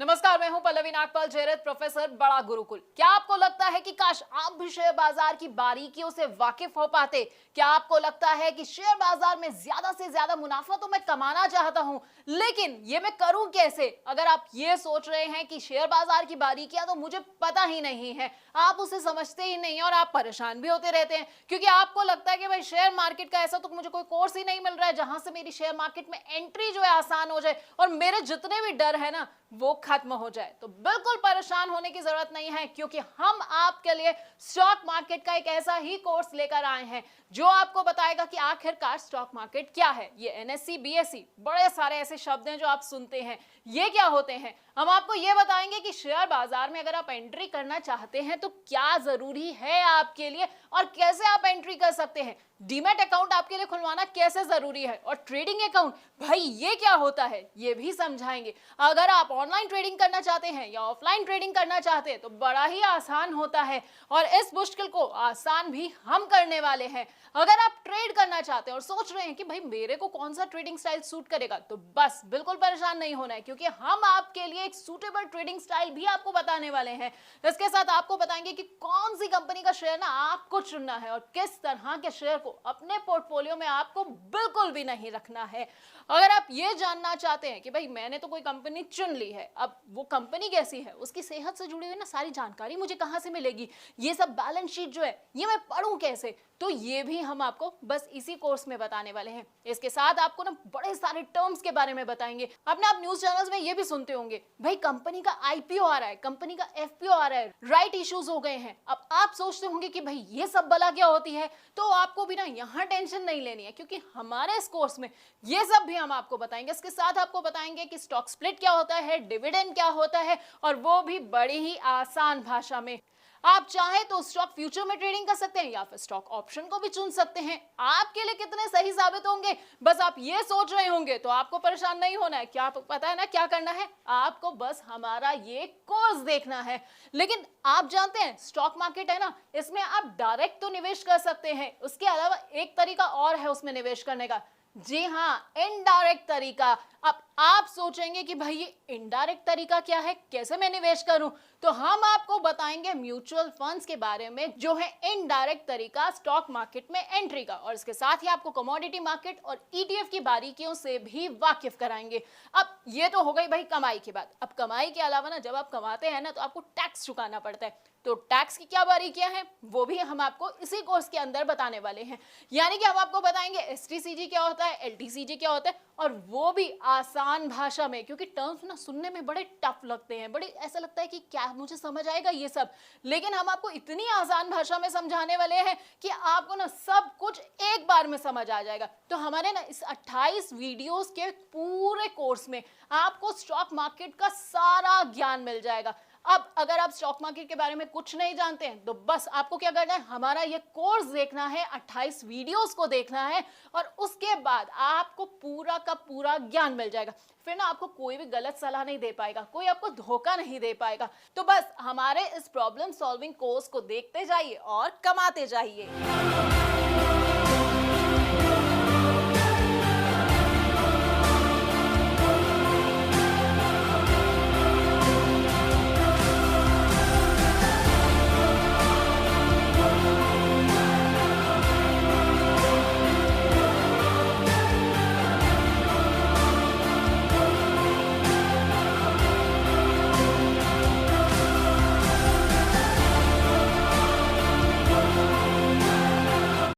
नमस्कार, मैं हूं पल्लवी नागपाल जयरथ, प्रोफेसर बड़ा गुरुकुल। क्या आपको लगता है कि काश आप भी शेयर बाजार की बारीकियों से वाकिफ हो पाते? क्या आपको लगता है कि शेयर बाजार में ज्यादा से ज्यादा मुनाफा तो मैं कमाना चाहता हूं, लेकिन ये मैं करूं कैसे? अगर आप ये सोच रहे हैं कि शेयर बाजार की बारीकियां तो मुझे पता ही नहीं है, आप उसे समझते ही नहीं और आप परेशान भी होते रहते हैं, क्योंकि आपको लगता है कि भाई शेयर मार्केट का ऐसा तो मुझे कोई कोर्स ही नहीं मिल रहा है जहां से मेरी शेयर मार्केट में एंट्री जो है आसान हो जाए और मेरे जितने भी डर है ना वो खत्म हो जाए। तो बिल्कुल परेशाान होने की जरूरत नहीं है, क्योंकि हम आपके लिए स्टॉक मार्केट का एक ऐसा ही कोर्स लेकर आए हैं जो आपको बताएगा कि आखिरकार स्टॉक मार्केट क्या है। ये एनएससी, बीएससी, बड़े सारे ऐसे शब्द हैं जो आप सुनते हैं, ये क्या होते हैं। हम आपको ये बताएंगे कि शेयर बाजार में अगर आप एंट्री करना चाहते हैं तो क्या जरूरी है आपके लिए और कैसे आप एंट्री कर सकते हैं। डीमैट अकाउंट आपके लिए खुलवाना कैसे जरूरी है और ट्रेडिंग अकाउंट भाई ये क्या होता है ये भी समझाएंगे। अगर आप ऑनलाइन ट्रेडिंग करना चाहते हैं या ऑफलाइन ट्रेडिंग करना चाहते हैं तो बड़ा ही आसान होता है और इस मुश्किल को आसान भी हम करने वाले हैं। अगर आप ट्रेड करना चाहते हैं और सोच रहे हैं कि भाई मेरे को कौन सा ट्रेडिंग स्टाइल सूट करेगा, तो बस बिल्कुल परेशान नहीं होना है, क्योंकि हम आपके लिए एक सूटेबल ट्रेडिंग स्टाइल भी आपको बताने वाले हैं। इसके साथ आपको बताएंगे कि कौन सी कंपनी का शेयर ना आपको चुनना है और किस तरह के शेयर को अपने पोर्टफोलियो में आपको बिल्कुल भी नहीं रखना है। अगर आप ये जानना चाहते हैं कि भाई मैंने तो कोई कंपनी चुन ली है, अब वो कंपनी कैसी है, उसकी सेहत से जुड़ी हुई ना सारी जानकारी मुझे कहां से मिलेगी, ये सब बैलेंस शीट जो है ये मैं पढ़ूं कैसे, तो ये भी हम आपको बस इसी कोर्स में बताने वाले हैं। इसके साथ आपको ना बड़े सारे टर्म्स के बारे में बताएंगे। अपने आप न्यूज चैनल्स में ये भी सुनते होंगे भाई कंपनी का आईपीओ आ रहा है, कंपनी का एफपीओ आ रहा है, राइट इश्यूज हो गए हैं। अब आप सोचते होंगे कि भाई ये सब बला क्या होती है, तो आपको भी ना यहाँ टेंशन नहीं लेनी है, क्योंकि हमारे इस कोर्स में ये सब भी हम आपको बताएंगे। इसके साथ आपको बताएंगे कि स्टॉक स्प्लिट क्या होता है, डिविडेंड क्या होता है, और वो भी बड़ी ही आसान भाषा में। आप चाहे तो स्टॉक फ्यूचर में ट्रेडिंग कर सकते हैं या फिर स्टॉक ऑप्शन को भी चुन सकते हैं। आपके लिए कितने सही साबित होंगे बस आप ये सोच रहे होंगे, तो आपको परेशान नहीं होना है। क्या पता है ना क्या करना है, आपको बस हमारा ये कोर्स देखना है। लेकिन आप जानते हैं स्टॉक मार्केट है ना, इसमें आप डायरेक्ट तो निवेश कर सकते हैं, उसके अलावा एक तरीका और है उसमें निवेश करने का। जी हाँ, इनडायरेक्ट तरीका। अब आप सोचेंगे कि भाई ये इनडायरेक्ट तरीका क्या है, कैसे मैं निवेश करूं, तो हम आपको बताएंगे म्यूचुअल फंड्स के बारे में जो है इनडायरेक्ट तरीका स्टॉक मार्केट में एंट्री का, और इसके साथ ही आपको कमोडिटी मार्केट और ईटीएफ की बारीकियों से भी वाकिफ कराएंगे। अब ये तो हो गई भाई कमाई की बात। अब कमाई के अलावा ना जब आप कमाते हैं ना तो आपको टैक्स चुकाना पड़ता है, तो टैक्स की क्या बारीकियां हैं वो भी हम आपको इसी कोर्स के अंदर बताने वाले हैं। यानी कि हम आपको बताएंगे एसटीसीजी क्या होता है, एलटीसीजी क्या होता है, और वो भी आसान भाषा में, क्योंकि टर्म्स ना सुनने में बड़े टफ लगते हैं, बड़े ऐसा लगता है कि क्या मुझे समझ आएगा ये सब, लेकिन हम आपको इतनी आसान भाषा में समझाने वाले हैं कि आपको ना सब कुछ एक बार में समझ आ जाएगा। तो हमारे ना इस 28 वीडियोस के पूरे कोर्स में आपको स्टॉक मार्केट का सारा ज्ञान मिल जाएगा। अब अगर आप स्टॉक मार्केट के बारे में कुछ नहीं जानते हैं तो बस आपको क्या करना है, हमारा ये कोर्स देखना है, 28 वीडियोस को देखना है, और उसके बाद आपको पूरा का पूरा ज्ञान मिल जाएगा। फिर ना आपको कोई भी गलत सलाह नहीं दे पाएगा, कोई आपको धोखा नहीं दे पाएगा। तो बस हमारे इस प्रॉब्लम सॉल्विंग कोर्स को देखते जाइए और कमाते जाइए।